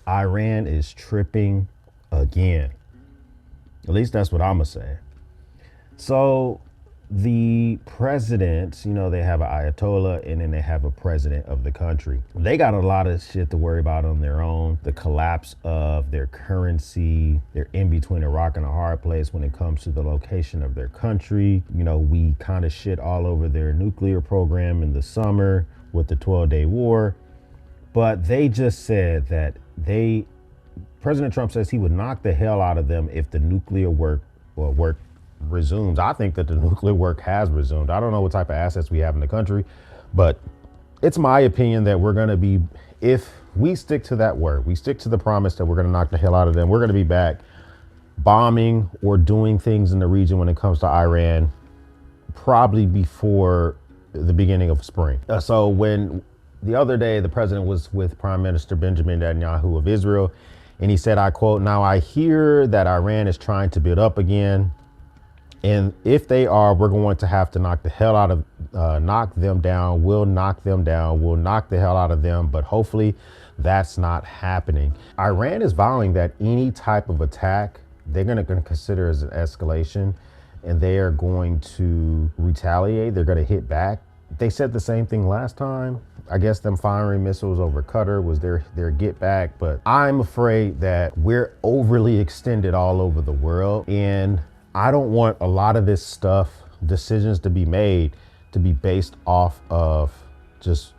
Iran is tripping again. At least that's what I'm gonna say. So the president, they have an Ayatollah and then they have a president of the country. They got a lot of shit to worry about on their own. The collapse of their currency. They're in between a rock and a hard place when it comes to the location of their country. We kind of shit all over their nuclear program in the summer with the 12-day war. But they just said that President Trump says he would knock the hell out of them if the nuclear work resumes. I think that the nuclear work has resumed. I don't know what type of assets we have in the country, but it's my opinion that we're going to be, if we stick to that word, we stick to the promise that we're going to knock the hell out of them, we're going to be back bombing or doing things in the region when it comes to Iran, probably before the beginning of spring. So when the other day, the president was with Prime Minister Benjamin Netanyahu of Israel, and he said, I quote, "Now I hear that Iran is trying to build up again. And if they are, we're going to have to knock the hell out of, knock them down. We'll knock them down. We'll knock the hell out of them. But hopefully that's not happening." Iran is vowing that any type of attack, they're going to consider as an escalation, and they are going to retaliate. They're going to hit back. They said the same thing last time. I guess them firing missiles over Qatar was their get back. But I'm afraid that we're overly extended all over the world. And I don't want a lot of this stuff, decisions to be made, to be based off of just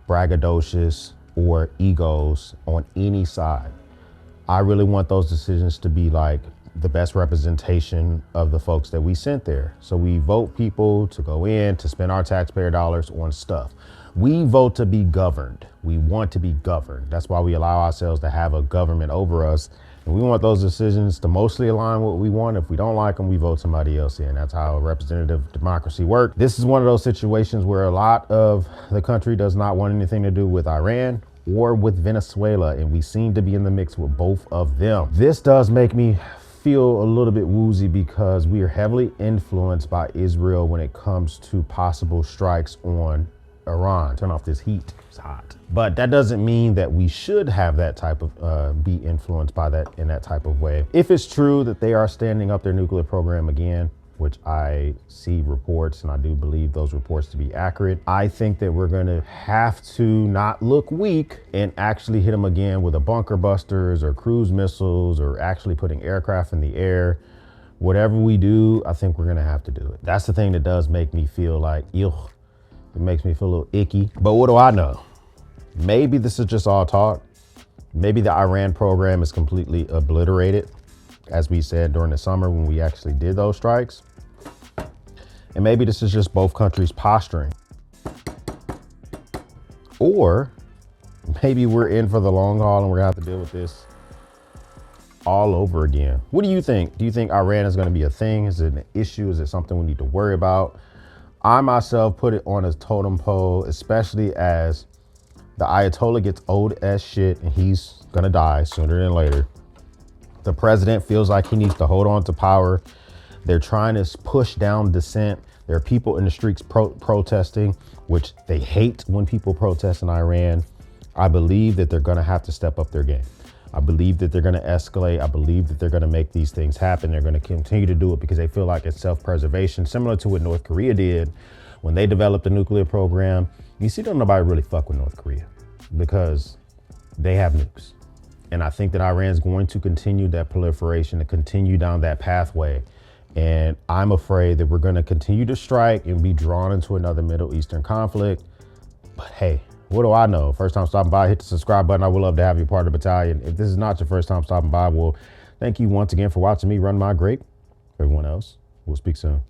braggadocious or egos on any side. I really want those decisions to be like the best representation of the folks that we sent there. So we vote people to go in, to spend our taxpayer dollars on stuff. We vote to be governed. We want to be governed. That's why we allow ourselves to have a government over us. And we want those decisions to mostly align with what we want. If we don't like them, we vote somebody else in. That's how representative democracy works. This is one of those situations where a lot of the country does not want anything to do with Iran or with Venezuela. And we seem to be in the mix with both of them. This does make me feel a little bit woozy because we are heavily influenced by Israel when it comes to possible strikes on Iran. Turn off this heat, it's hot. But that doesn't mean that we should have that type of, be influenced by that in that type of way. If it's true that they are standing up their nuclear program again, which I see reports and I do believe those reports to be accurate, I think that we're gonna have to not look weak and actually hit them again with a bunker busters or cruise missiles or actually putting aircraft in the air. Whatever we do, I think we're gonna have to do it. That's the thing that does make me feel like, ew. It makes me feel a little icky. But what do I know? Maybe this is just all talk. Maybe the Iran program is completely obliterated, as we said during the summer when we actually did those strikes. And maybe this is just both countries posturing. Or maybe we're in for the long haul and we're gonna have to deal with this all over again. What do you think? Do you think Iran is gonna be a thing? Is it an issue? Is it something we need to worry about? I myself put it on a totem pole, especially as the Ayatollah gets old as shit and he's gonna die sooner than later. The president feels like he needs to hold on to power. They're trying to push down dissent. There are people in the streets protesting, which they hate when people protest in Iran. I believe that they're gonna have to step up their game. I believe that they're going to escalate. I believe that they're going to make these things happen. They're going to continue to do it because they feel like it's self-preservation, similar to what North Korea did when they developed a nuclear program. You see, don't nobody really fuck with North Korea because they have nukes. And I think that Iran's going to continue that proliferation, to continue down that pathway. And I'm afraid that we're going to continue to strike and be drawn into another Middle Eastern conflict. But hey, what do I know? First time stopping by, hit the subscribe button. I would love to have you part of the battalion. If this is not your first time stopping by, well, thank you once again for watching me run my grape. Everyone else, we'll speak soon.